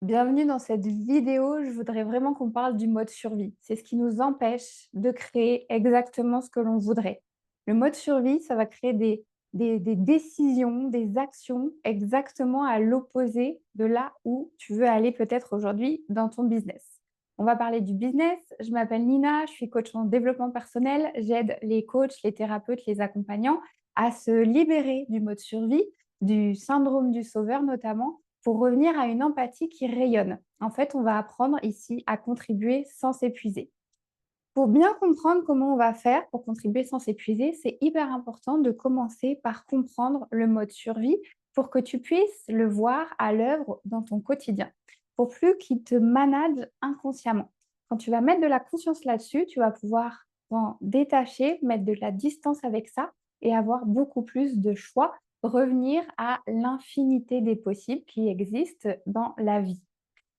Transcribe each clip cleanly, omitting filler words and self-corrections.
Bienvenue dans cette vidéo. Je voudrais vraiment qu'on parle du mode survie. C'est ce qui nous empêche de créer exactement ce que l'on voudrait. Le mode survie, ça va créer des décisions, des actions exactement à l'opposé de là où tu veux aller peut-être aujourd'hui dans ton business. On va parler du business. Je m'appelle Nina, je suis coach en développement personnel. J'aide les coachs, les thérapeutes, les accompagnants à se libérer du mode survie, du syndrome du sauveur notamment, pour revenir à une empathie qui rayonne. En fait, on va apprendre ici à contribuer sans s'épuiser. Pour bien comprendre comment on va faire pour contribuer sans s'épuiser, c'est hyper important de commencer par comprendre le mode survie pour que tu puisses le voir à l'œuvre dans ton quotidien, pour plus qu'il te manage inconsciemment. Quand tu vas mettre de la conscience là-dessus, tu vas pouvoir t'en détacher, mettre de la distance avec ça et avoir beaucoup plus de choix, revenir à l'infinité des possibles qui existent dans la vie.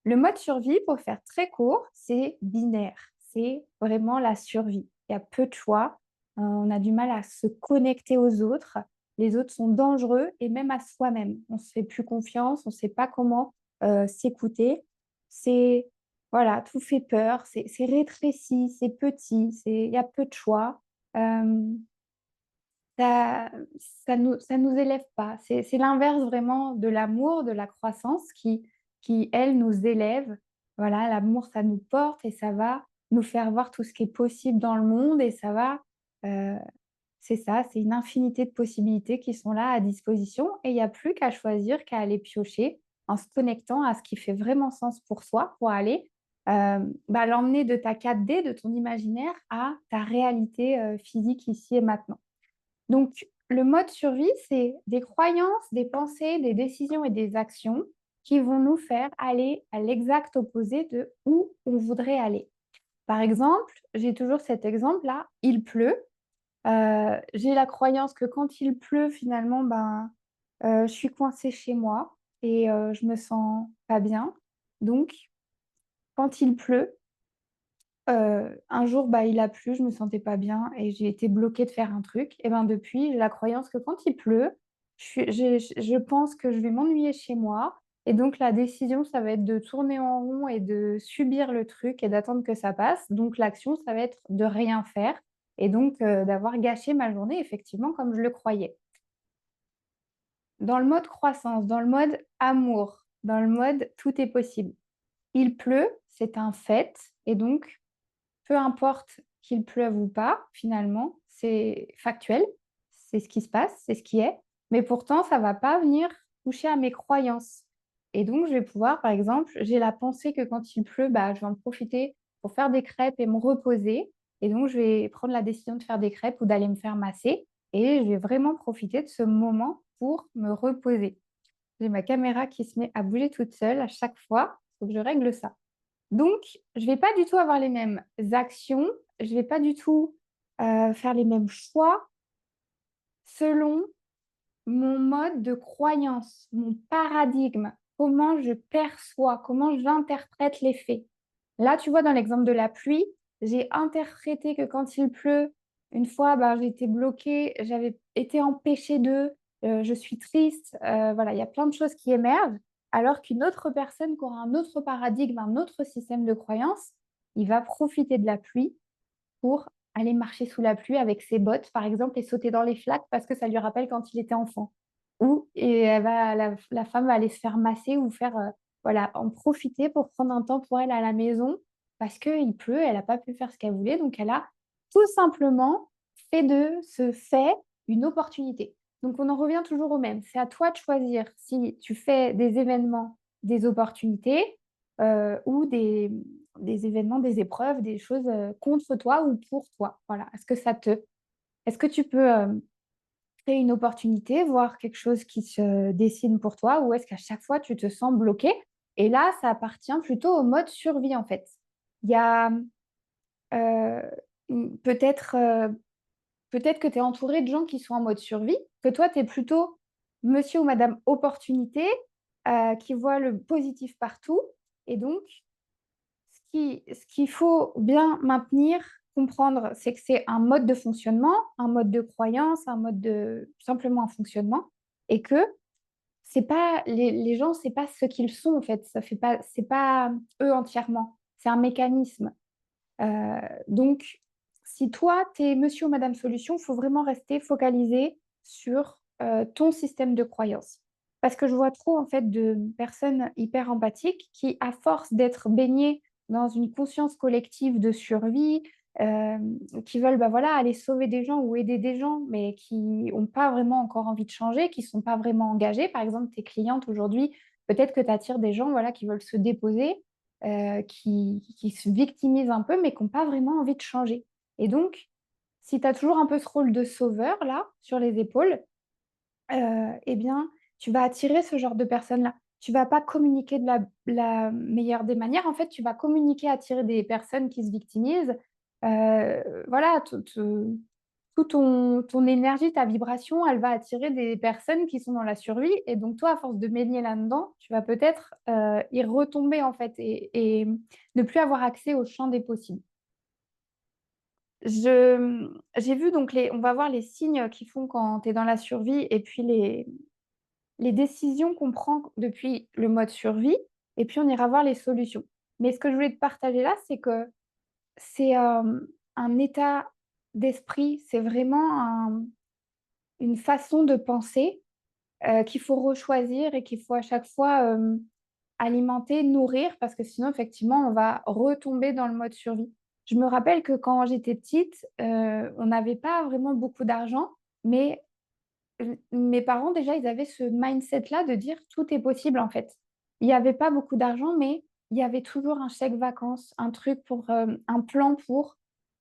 Le mode survie, pour faire très court, c'est binaire. C'est vraiment la survie. Il y a peu de choix. On a du mal à se connecter aux autres. Les autres sont dangereux et même à soi-même. On ne se fait plus confiance, on ne sait pas comment s'écouter. C'est, voilà, tout fait peur, c'est rétréci, c'est petit, il y a peu de choix. Euh, ça, ça nous élève pas. C'est l'inverse vraiment de l'amour, de la croissance qui, elle, nous élève. Voilà, l'amour, ça nous porte et ça va nous faire voir tout ce qui est possible dans le monde et ça va, euh, c'est ça, c'est une infinité de possibilités qui sont là à disposition et il n'y a plus qu'à choisir, qu'à aller piocher en se connectant à ce qui fait vraiment sens pour soi, pour aller l'emmener de ta 4D, de ton imaginaire, à ta réalité physique ici et maintenant. Donc, le mode survie, c'est des croyances, des pensées, des décisions et des actions qui vont nous faire aller à l'exact opposé de où on voudrait aller. Par exemple, j'ai toujours cet exemple-là, il pleut. J'ai la croyance que quand il pleut, finalement, je suis coincée chez moi et je me sens pas bien. Donc, quand il pleut, un jour, il a plu, je me sentais pas bien et j'ai été bloquée de faire un truc. Et ben depuis, j'ai la croyance que quand il pleut, je pense que je vais m'ennuyer chez moi. Et donc, la décision, ça va être de tourner en rond et de subir le truc et d'attendre que ça passe. Donc, l'action, ça va être de rien faire et donc d'avoir gâché ma journée, effectivement, comme je le croyais. Dans le mode croissance, dans le mode amour, dans le mode tout est possible. Il pleut, c'est un fait. Et donc, peu importe qu'il pleuve ou pas, finalement, c'est factuel, c'est ce qui se passe, c'est ce qui est, mais pourtant, ça ne va pas venir toucher à mes croyances. Et donc, je vais pouvoir, par exemple, j'ai la pensée que quand il pleut, je vais en profiter pour faire des crêpes et me reposer. Et donc, je vais prendre la décision de faire des crêpes ou d'aller me faire masser. Et je vais vraiment profiter de ce moment pour me reposer. J'ai ma caméra qui se met à bouger toute seule à chaque fois. Il faut que je règle ça. Donc, je ne vais pas du tout avoir les mêmes actions, je ne vais pas du tout faire les mêmes choix selon mon mode de croyance, mon paradigme, comment je perçois, comment j'interprète les faits. Là, tu vois, dans l'exemple de la pluie, j'ai interprété que quand il pleut, une fois, j'ai été bloquée, j'avais été empêchée je suis triste, voilà, il y a plein de choses qui émergent, alors qu'une autre personne qui aura un autre paradigme, un autre système de croyance, il va profiter de la pluie pour aller marcher sous la pluie avec ses bottes, par exemple, et sauter dans les flaques parce que ça lui rappelle quand il était enfant. Ou et la femme va aller se faire masser ou faire, voilà, en profiter pour prendre un temps pour elle à la maison parce qu'il pleut, elle n'a pas pu faire ce qu'elle voulait, donc elle a tout simplement fait de ce fait une opportunité. Donc on en revient toujours au même. C'est à toi de choisir si tu fais des événements, des opportunités ou des événements, des épreuves, des choses contre toi ou pour toi. Voilà. Est-ce que tu peux créer une opportunité, voir quelque chose qui se dessine pour toi, ou est-ce qu'à chaque fois tu te sens bloqué? Et là, ça appartient plutôt au mode survie en fait. Il y a euh, peut-être peut-être que tu es entouré de gens qui sont en mode survie, que toi, tu es plutôt monsieur ou madame opportunité, qui voit le positif partout. Et donc, ce qu'il faut bien maintenir, comprendre, c'est que c'est un mode de fonctionnement, un mode de croyance, un mode de simplement un fonctionnement, et que c'est pas les gens, c'est pas ce qu'ils sont, en fait. Ça fait pas c'est pas eux entièrement. C'est un mécanisme. Donc si toi, tu es monsieur ou madame solution, il faut vraiment rester focalisé sur, ton système de croyance. Parce que je vois trop, en fait, de personnes hyper empathiques qui, à force d'être baignées dans une conscience collective de survie, qui veulent, bah, voilà, aller sauver des gens ou aider des gens, mais qui ont pas vraiment encore envie de changer, qui sont pas vraiment engagés. Par exemple, tes clientes aujourd'hui, peut-être que tu attires des gens, voilà, qui veulent se déposer, qui se victimisent un peu, mais qui ont pas vraiment envie de changer. Et donc, si tu as toujours un peu ce rôle de sauveur là, sur les épaules, et bien, tu vas attirer ce genre de personnes-là. Tu vas pas communiquer de la meilleure des manières. En fait, tu vas communiquer, attirer des personnes qui se victimisent. Voilà, tout ton énergie, ta vibration, elle va attirer des personnes qui sont dans la survie. Et donc, toi, à force de baigner là-dedans, tu vas peut-être y retomber, en fait, et ne plus avoir accès au champ des possibles. J'ai vu donc on va voir les signes qui font quand tu es dans la survie et puis les décisions qu'on prend depuis le mode survie, et puis on ira voir les solutions. Mais ce que je voulais te partager là, c'est que c'est un état d'esprit, c'est vraiment une façon de penser qu'il faut rechoisir et qu'il faut à chaque fois alimenter, nourrir, parce que sinon, effectivement, on va retomber dans le mode survie. Je me rappelle que quand j'étais petite, on n'avait pas vraiment beaucoup d'argent, mais mes parents, déjà, ils avaient ce mindset-là de dire tout est possible en fait. Il n'y avait pas beaucoup d'argent, mais il y avait toujours un chèque vacances, un truc pour un plan pour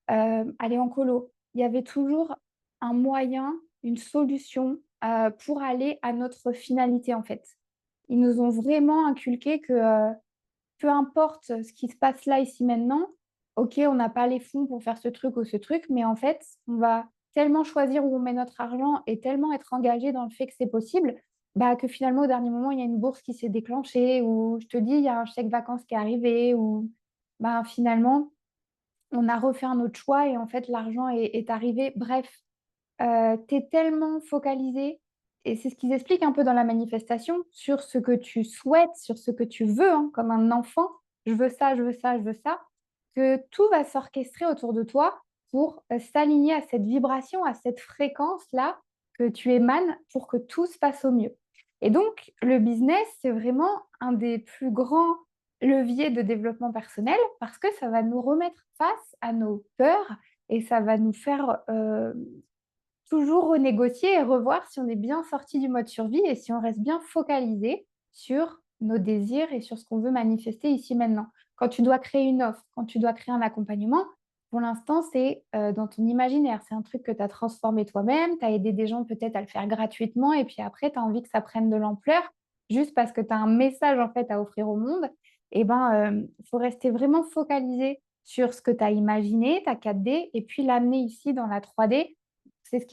aller en colo. Il y avait toujours un moyen, une solution pour aller à notre finalité en fait. Ils nous ont vraiment inculqué que peu importe ce qui se passe là, ici, maintenant, ok, on n'a pas les fonds pour faire ce truc ou ce truc, mais en fait, on va tellement choisir où on met notre argent et tellement être engagé dans le fait que c'est possible, bah, que finalement, au dernier moment, il y a une bourse qui s'est déclenchée, ou je te dis, il y a un chèque vacances qui est arrivé, ou bah, finalement, on a refait un autre choix et en fait, l'argent est arrivé. Bref, tu es tellement focalisé, et c'est ce qu'ils expliquent un peu dans la manifestation, sur ce que tu souhaites, sur ce que tu veux, hein, comme un enfant. Je veux ça, je veux ça, je veux ça, que tout va s'orchestrer autour de toi pour s'aligner à cette vibration, à cette fréquence-là que tu émanes pour que tout se passe au mieux. Et donc, le business, c'est vraiment un des plus grands leviers de développement personnel parce que ça va nous remettre face à nos peurs et ça va nous faire toujours renégocier et revoir si on est bien sorti du mode survie et si on reste bien focalisé sur nos désirs et sur ce qu'on veut manifester ici maintenant. Quand tu dois créer une offre, quand tu dois créer un accompagnement, pour l'instant, c'est dans ton imaginaire. C'est un truc que tu as transformé toi-même, tu as aidé des gens peut-être à le faire gratuitement et puis après, tu as envie que ça prenne de l'ampleur juste parce que tu as un message en fait à offrir au monde. Et ben, il faut rester vraiment focalisé sur ce que tu as imaginé, ta 4D, et puis l'amener ici dans la 3D. C'est ce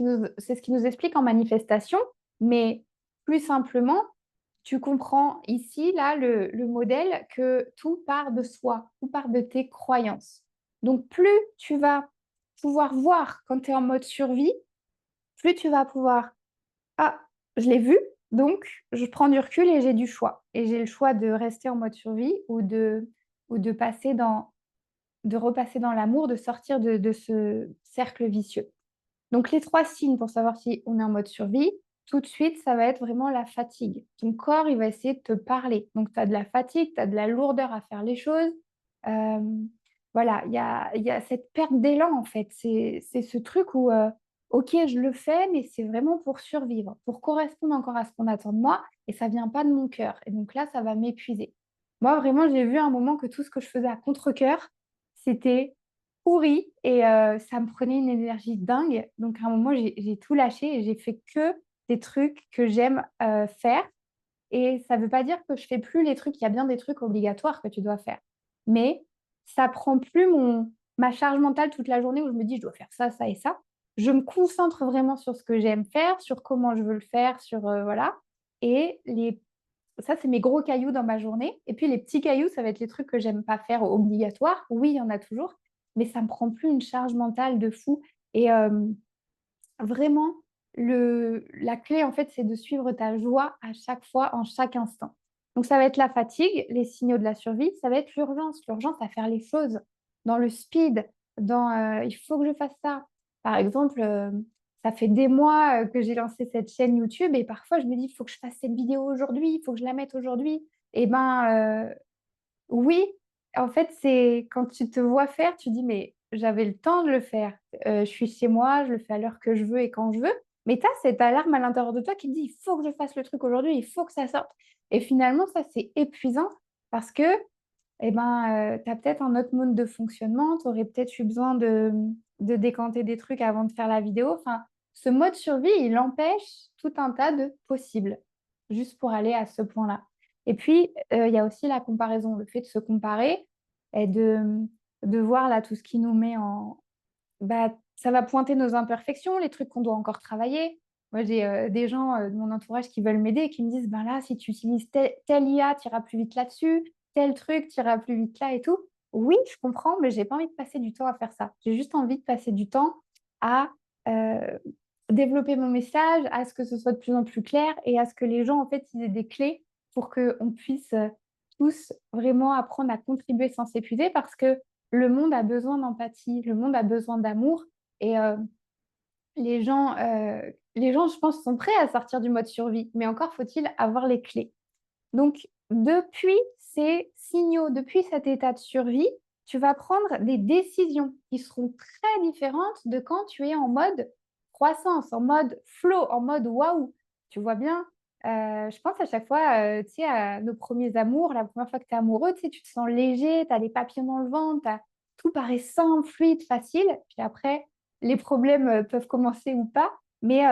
qui nous explique en manifestation, mais plus simplement, tu comprends ici, là, le modèle que tout part de soi, tout part de tes croyances. Donc, plus tu vas pouvoir voir quand tu es en mode survie, plus tu vas pouvoir, ah, je l'ai vu, donc je prends du recul et j'ai du choix. Et j'ai le choix de rester en mode survie ou de passer de repasser dans l'amour, de sortir de ce cercle vicieux. Donc, les 3 signes pour savoir si on est en mode survie, tout de suite, ça va être vraiment la fatigue. Ton corps, il va essayer de te parler. Donc, tu as de la fatigue, tu as de la lourdeur à faire les choses. Euh, voilà, il y a cette perte d'élan, en fait. C'est ce truc où, OK, je le fais, mais c'est vraiment pour survivre, pour correspondre encore à ce qu'on attend de moi, et ça vient pas de mon cœur. Et donc là, ça va m'épuiser. Moi, vraiment, j'ai vu un moment que tout ce que je faisais à contre-cœur, c'était pourri et ça me prenait une énergie dingue. Donc à un moment, j'ai tout lâché et j'ai fait que des trucs que j'aime faire. Et ça ne veut pas dire que je fais plus les trucs. Il y a bien des trucs obligatoires que tu dois faire. Mais ça prend plus ma charge mentale toute la journée où je me dis je dois faire ça, ça et ça. Je me concentre vraiment sur ce que j'aime faire, sur comment je veux le faire, sur voilà. Et ça, c'est mes gros cailloux dans ma journée. Et puis les petits cailloux, ça va être les trucs que j'aime pas faire obligatoires. Oui, il y en a toujours, mais ça me prend plus une charge mentale de fou. Et vraiment, La clé, en fait, c'est de suivre ta joie à chaque fois, en chaque instant. Donc, ça va être la fatigue, les signaux de la survie, ça va être l'urgence. L'urgence à faire les choses dans le speed, il faut que je fasse ça. Par exemple, ça fait des mois que j'ai lancé cette chaîne YouTube et parfois je me dis, il faut que je fasse cette vidéo aujourd'hui, il faut que je la mette aujourd'hui. Et ben, oui, en fait, c'est quand tu te vois faire, tu dis, mais j'avais le temps de le faire. Je suis chez moi, je le fais à l'heure que je veux et quand je veux. Mais tu as cette alarme à l'intérieur de toi qui te dit, il faut que je fasse le truc aujourd'hui, il faut que ça sorte. Et finalement, ça, c'est épuisant parce que eh ben, tu as peut-être un autre mode de fonctionnement, tu aurais peut-être eu besoin de décanter des trucs avant de faire la vidéo. Enfin, ce mode survie, il empêche tout un tas de possibles, juste pour aller à ce point-là. Et puis, il y a aussi la comparaison, le fait de se comparer et de voir là tout ce qui nous met en... Bah, ça va pointer nos imperfections, les trucs qu'on doit encore travailler. Moi, j'ai des gens de mon entourage qui veulent m'aider et qui me disent, ben là, si tu utilises tel IA, tu iras plus vite là-dessus, tel truc, tu iras plus vite là et tout. Oui, je comprends, mais j'ai pas envie de passer du temps à faire ça. J'ai juste envie de passer du temps à euh, développer mon message, à ce que ce soit de plus en plus clair et à ce que les gens, en fait, ils aient des clés pour qu'on puisse tous vraiment apprendre à contribuer sans s'épuiser parce que le monde a besoin d'empathie, le monde a besoin d'amour et les gens, je pense, sont prêts à sortir du mode survie, mais encore faut-il avoir les clés. Donc, depuis ces signaux, depuis cet état de survie, tu vas prendre des décisions qui seront très différentes de quand tu es en mode croissance, en mode flow, en mode waouh. Tu vois bien, je pense à chaque fois, tu sais, à nos premiers amours, la première fois que tu es amoureux, tu sais, tu te sens léger, tu as des papillons dans le ventre, tout paraît simple, fluide, facile. Puis après, les problèmes peuvent commencer ou pas. Mais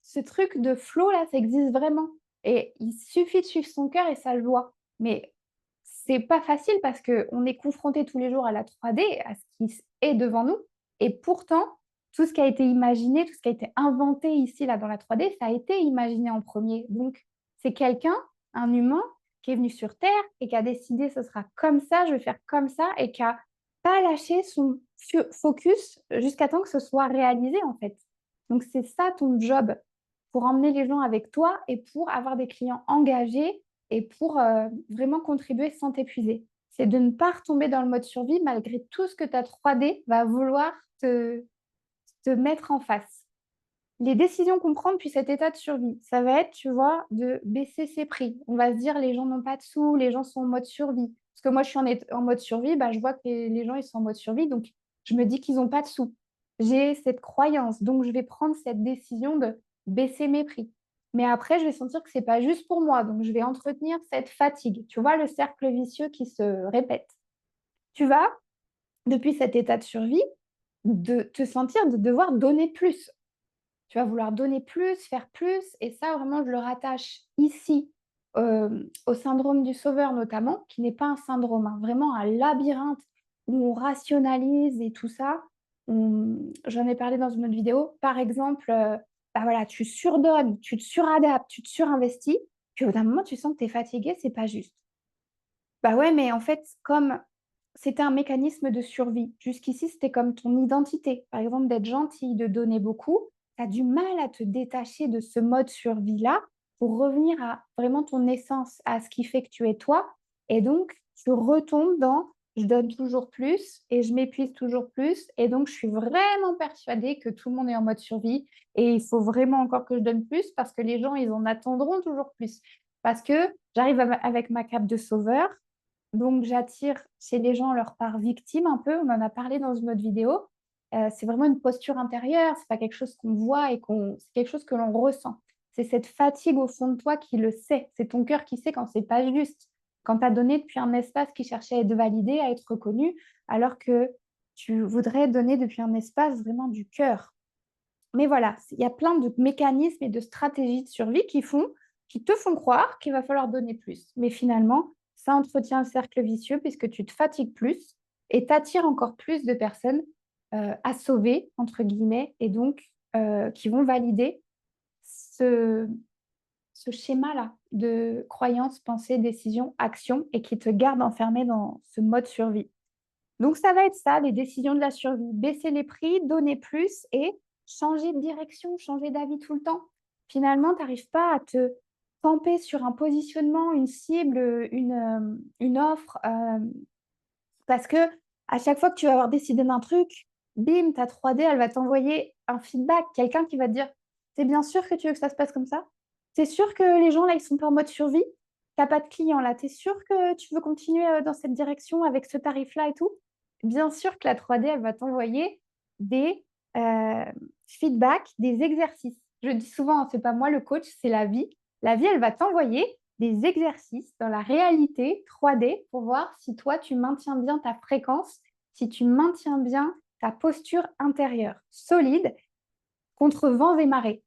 ce truc de flow, là, ça existe vraiment. Et il suffit de suivre son cœur et sa joie. Mais c'est pas facile parce qu'on est confronté tous les jours à la 3D, à ce qui est devant nous. Et pourtant, tout ce qui a été imaginé, tout ce qui a été inventé ici, là, dans la 3D, ça a été imaginé en premier. Donc, c'est quelqu'un, un humain, qui est venu sur Terre et qui a décidé ce sera comme ça, je vais faire comme ça, et qui a pas lâché son focus jusqu'à temps que ce soit réalisé, en fait. Donc, c'est ça ton job pour emmener les gens avec toi et pour avoir des clients engagés et pour vraiment contribuer sans t'épuiser. C'est de ne pas retomber dans le mode survie malgré tout ce que ta 3D va vouloir te mettre en face. Les décisions qu'on prend depuis cet état de survie, ça va être, tu vois, de baisser ses prix. On va se dire, les gens n'ont pas de sous, les gens sont en mode survie. Parce que moi, je suis en mode survie, bah, je vois que les gens, ils sont en mode survie, donc je me dis qu'ils n'ont pas de sous. J'ai cette croyance, donc je vais prendre cette décision de baisser mes prix. Mais après, je vais sentir que c'est pas juste pour moi, donc je vais entretenir cette fatigue. Tu vois, le cercle vicieux qui se répète. Tu vas, depuis cet état de survie, de te sentir de devoir donner plus. Tu vas vouloir donner plus, faire plus. Et ça, vraiment, je le rattache ici au syndrome du sauveur notamment, qui n'est pas un syndrome, hein, vraiment un labyrinthe où on rationalise et tout ça. J'en ai parlé dans une autre vidéo. Par exemple, bah voilà, tu surdonnes, tu te suradaptes, tu te surinvestis. Puis au bout d'un moment, tu sens que tu es fatigué, c'est pas juste. Bah ouais, mais en fait, comme c'était un mécanisme de survie. Jusqu'ici, c'était comme ton identité. Par exemple, d'être gentil, de donner beaucoup. Tu as du mal à te détacher de ce mode survie-là pour revenir à vraiment ton essence, à ce qui fait que tu es toi. Et donc, tu retombes dans je donne toujours plus et je m'épuise toujours plus. Et donc, je suis vraiment persuadée que tout le monde est en mode survie et il faut vraiment encore que je donne plus parce que les gens, ils en attendront toujours plus. Parce que j'arrive avec ma cape de sauveur, donc, j'attire chez les gens leur part victime un peu. On en a parlé dans une autre vidéo. C'est vraiment une posture intérieure. C'est pas quelque chose qu'on voit et c'est quelque chose que l'on ressent. C'est cette fatigue au fond de toi qui le sait. C'est ton cœur qui sait quand c'est pas juste. Quand tu as donné depuis un espace qui cherchait à être validé, à être reconnu, alors que tu voudrais donner depuis un espace vraiment du cœur. Mais voilà, il y a plein de mécanismes et de stratégies de survie qui te font croire qu'il va falloir donner plus. Mais finalement, ça entretient un cercle vicieux puisque tu te fatigues plus et t'attires encore plus de personnes à sauver, entre guillemets, et donc qui vont valider ce, ce schéma-là de croyance, pensée, décision, action et qui te garde enfermé dans ce mode survie. Donc, ça va être ça, les décisions de la survie. Baisser les prix, donner plus et changer de direction, changer d'avis tout le temps. Finalement, tu n'arrives pas à te camper sur un positionnement, une cible, une offre, parce que à chaque fois que tu vas avoir décidé d'un truc, bim, ta 3D, elle va t'envoyer un feedback, quelqu'un qui va te dire: «Tu es bien sûr que tu veux que ça se passe comme ça? Tu es sûr que les gens là, ils sont pas en mode survie? Tu as pas de clients là, tu es sûr que tu veux continuer, dans cette direction avec ce tarif-là et tout?» Bien sûr que la 3D, elle va t'envoyer des, feedbacks, des exercices. Je dis souvent, hein, c'est pas moi le coach, c'est la vie. La vie, elle va t'envoyer des exercices dans la réalité 3D pour voir si toi, tu maintiens bien ta fréquence, si tu maintiens bien ta posture intérieure solide contre vents et marées.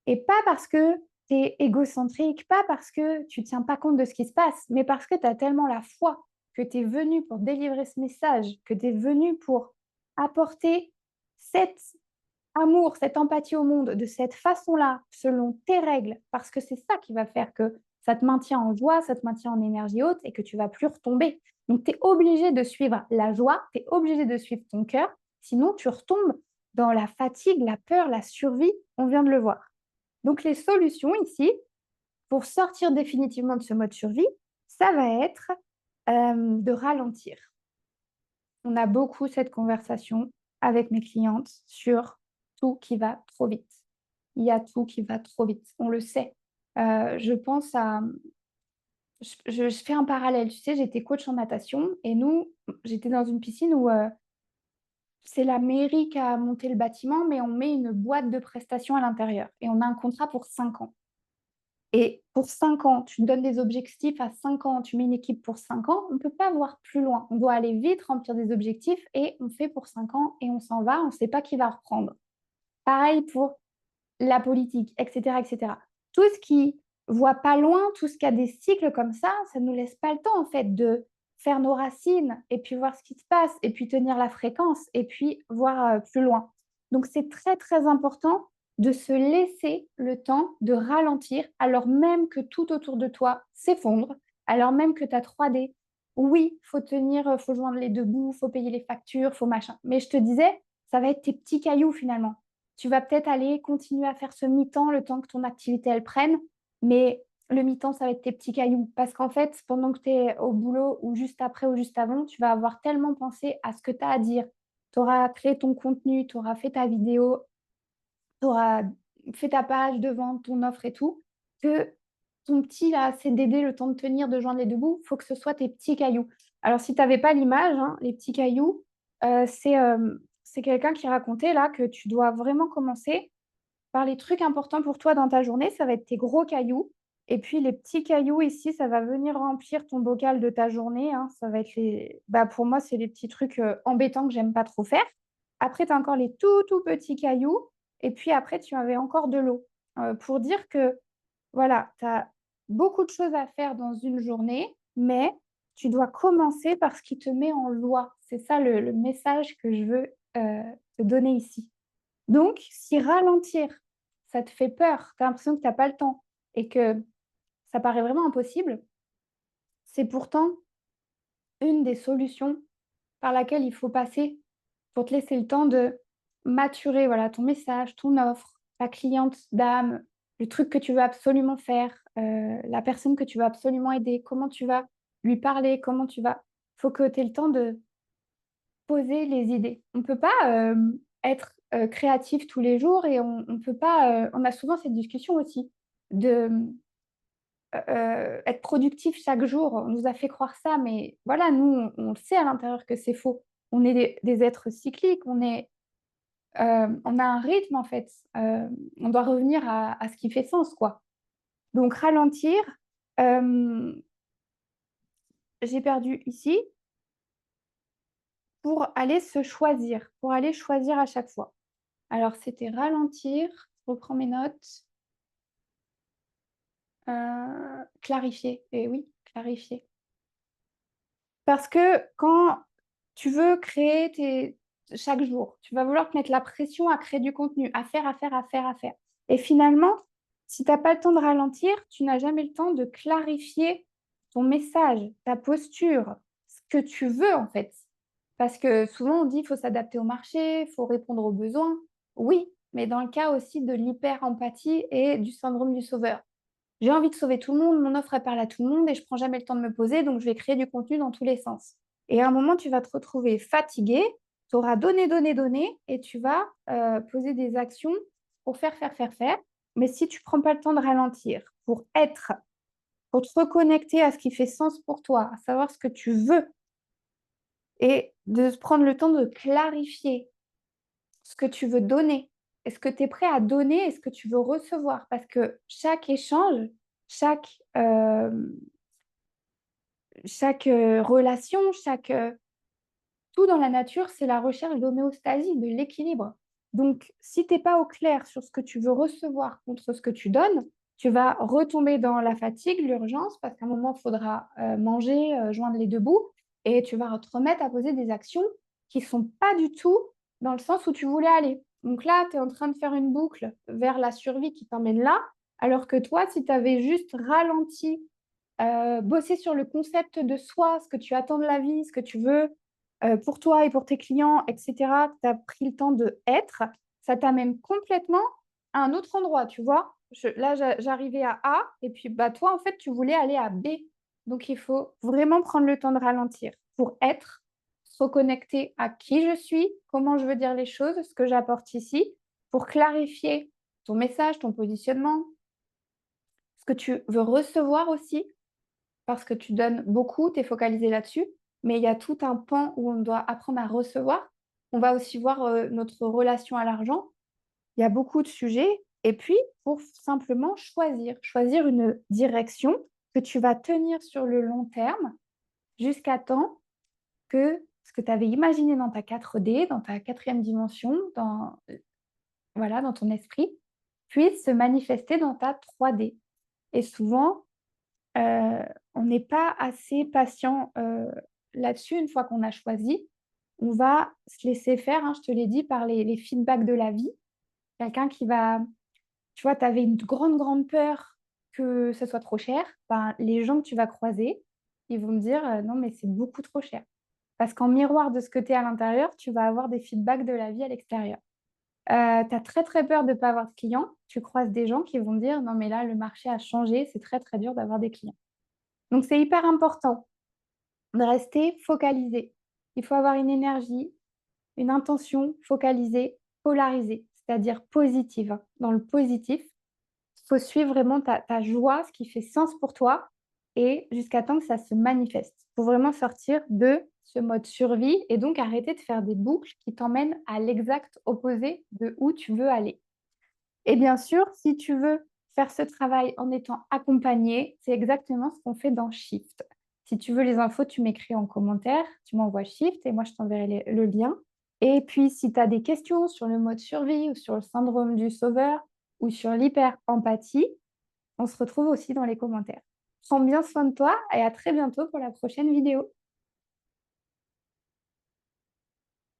Et pas parce que tu es égocentrique, pas parce que tu ne tiens pas compte de ce qui se passe, mais parce que tu as tellement la foi que tu es venu pour délivrer ce message, que tu es venu pour apporter cet amour, cette empathie au monde de cette façon-là, selon tes règles, parce que c'est ça qui va faire que ça te maintient en joie, ça te maintient en énergie haute et que tu vas plus retomber. Donc, tu es obligé de suivre la joie, tu es obligé de suivre ton cœur, sinon tu retombes dans la fatigue, la peur, la survie, on vient de le voir. Donc, les solutions ici, pour sortir définitivement de ce mode survie, ça va être de ralentir. On a beaucoup cette conversation avec mes clientes sur tout qui va trop vite. Il y a tout qui va trop vite, on le sait. Je pense à je fais un parallèle, tu sais, j'étais coach en natation et nous, j'étais dans une piscine où, c'est la mairie qui a monté le bâtiment, mais on met une boîte de prestations à l'intérieur et on a un contrat pour 5 ans. Et pour 5 ans, tu te donnes des objectifs à 5 ans, tu mets une équipe pour 5 ans, on ne peut pas voir plus loin. On doit aller vite, remplir des objectifs et on fait pour 5 ans et on s'en va, on ne sait pas qui va reprendre. Pareil pour la politique, et cetera, et cetera. Tout ce qui voit pas loin, tout ce qui a des cycles comme ça ne nous laisse pas le temps en fait de faire nos racines et puis voir ce qui se passe et puis tenir la fréquence et puis voir, plus loin. Donc c'est très, très important de se laisser le temps de ralentir alors même que tout autour de toi s'effondre, alors même que tu as 3D. Oui, faut tenir, faut joindre les 2 bouts, faut payer les factures, faut machin. Mais je te disais, ça va être tes petits cailloux finalement. Tu vas peut-être aller continuer à faire ce mi-temps le temps que ton activité, elle prenne, mais le mi-temps, ça va être tes petits cailloux. Parce qu'en fait, pendant que tu es au boulot ou juste après ou juste avant, tu vas avoir tellement pensé à ce que tu as à dire. Tu auras créé ton contenu, tu auras fait ta vidéo, tu auras fait ta page de vente, ton offre et tout, que ton petit là, CDD, le temps de tenir, de joindre les 2 bouts, il faut que ce soit tes petits cailloux. Alors si tu avais pas l'image, hein, les petits cailloux, c'est quelqu'un qui racontait là que tu dois vraiment commencer par les trucs importants pour toi dans ta journée, ça va être tes gros cailloux et puis les petits cailloux ici, ça va venir remplir ton bocal de ta journée, hein. Ça va être les pour moi, c'est les petits trucs, embêtants que j'aime pas trop faire. Après, tu as encore les tout, tout petits cailloux et puis après, tu avais encore de l'eau. Pour dire que, voilà, tu as beaucoup de choses à faire dans une journée, mais tu dois commencer par ce qui te met en joie. C'est ça le message que je veux, te donner ici. Donc, si ralentir, ça te fait peur, tu as l'impression que tu as pas le temps et que ça paraît vraiment impossible, c'est pourtant une des solutions par laquelle il faut passer pour te laisser le temps de maturer, voilà, ton message, ton offre, ta cliente d'âme, le truc que tu veux absolument faire, la personne que tu veux absolument aider, comment tu vas lui parler, comment tu vas faut que tu aies le temps de poser les idées. On ne peut pas, être, créatif tous les jours et on peut pas, on a souvent cette discussion aussi de, être productif chaque jour. On nous a fait croire ça, mais voilà, nous, on le sait à l'intérieur que c'est faux. On est des êtres cycliques, on a un rythme en fait, on doit revenir à ce qui fait sens, quoi. Donc ralentir, hem, j'ai perdu ici, pour aller se choisir, pour aller choisir à chaque fois. Alors c'était ralentir, je reprends mes notes, clarifier et oui, clarifier. Parce que quand tu veux créer tes chaque jour, tu vas vouloir te mettre la pression à créer du contenu, à faire, à faire, à faire, à faire et finalement, si tu as pas le temps de ralentir, tu n'as jamais le temps de clarifier ton message, ta posture, ce que tu veux en fait. Parce que souvent on dit: «Il faut s'adapter au marché, il faut répondre aux besoins». Oui, mais dans le cas aussi de l'hyper-empathie et du syndrome du sauveur. J'ai envie de sauver tout le monde, mon offre elle parle à tout le monde et je prends jamais le temps de me poser, donc je vais créer du contenu dans tous les sens. Et à un moment, tu vas te retrouver fatigué, tu auras donné, donné, donné, et tu vas poser des actions pour faire, faire, faire, faire. Mais si tu prends pas le temps de ralentir, pour être, pour te reconnecter à ce qui fait sens pour toi, à savoir ce que tu veux, et de prendre le temps de clarifier ce que tu veux donner. Est-ce que tu es prêt à donner? Est-ce que tu veux recevoir? Parce que chaque échange, chaque, relation, tout dans la nature, c'est la recherche d'homéostasie, de l'équilibre. Donc, si tu n'es pas au clair sur ce que tu veux recevoir contre ce que tu donnes, tu vas retomber dans la fatigue, l'urgence, parce qu'à un moment, il faudra manger, joindre les deux bouts, et tu vas te remettre à poser des actions qui ne sont pas du tout dans le sens où tu voulais aller. Donc là, tu es en train de faire une boucle vers la survie qui t'emmène là, alors que toi, si tu avais juste ralenti, bosser sur le concept de soi, ce que tu attends de la vie, ce que tu veux pour toi et pour tes clients, etc., tu as pris le temps de être, ça t'amène complètement à un autre endroit, tu vois. Là, j'arrivais à A, et puis bah, toi, en fait, tu voulais aller à B. Donc, il faut vraiment prendre le temps de ralentir pour être, se reconnecter à qui je suis, comment je veux dire les choses, ce que j'apporte ici, pour clarifier ton message, ton positionnement, ce que tu veux recevoir aussi, parce que tu donnes beaucoup, tu es focalisé là-dessus, mais il y a tout un pan où on doit apprendre à recevoir. On va aussi voir notre relation à l'argent. Il y a beaucoup de sujets. Et puis, pour simplement choisir une direction que tu vas tenir sur le long terme jusqu'à temps que ce que tu avais imaginé dans ta 4D, dans ta quatrième dimension, voilà, dans ton esprit, puisse se manifester dans ta 3D. Et souvent, euh, on n'est pas assez patient là-dessus une fois qu'on a choisi. On va se laisser faire, hein, je te l'ai dit, par les feedbacks de la vie. Quelqu'un qui va, tu vois, tu avais une grande, grande peur que ce soit trop cher. Ben, les gens que tu vas croiser, ils vont me dire non, mais c'est beaucoup trop cher. Parce qu'en miroir de ce que tu es à l'intérieur, tu vas avoir des feedbacks de la vie à l'extérieur. Tu as très, très peur de ne pas avoir de clients. Tu croises des gens qui vont dire non, mais là, le marché a changé, c'est très, très dur d'avoir des clients. Donc, c'est hyper important de rester focalisé. Il faut avoir une énergie, une intention focalisée, polarisée, c'est-à-dire positive. Dans le positif, il faut suivre vraiment ta joie, ce qui fait sens pour toi, et jusqu'à temps que ça se manifeste. Il faut vraiment sortir de ce mode survie et donc arrêter de faire des boucles qui t'emmènent à l'exact opposé de où tu veux aller. Et bien sûr, si tu veux faire ce travail en étant accompagné, c'est exactement ce qu'on fait dans Shift. Si tu veux les infos, tu m'écris en commentaire, tu m'envoies Shift et moi je t'enverrai le lien. Et puis, si tu as des questions sur le mode survie ou sur le syndrome du sauveur ou sur l'hyper-empathie, on se retrouve aussi dans les commentaires. Prends bien soin de toi et à très bientôt pour la prochaine vidéo.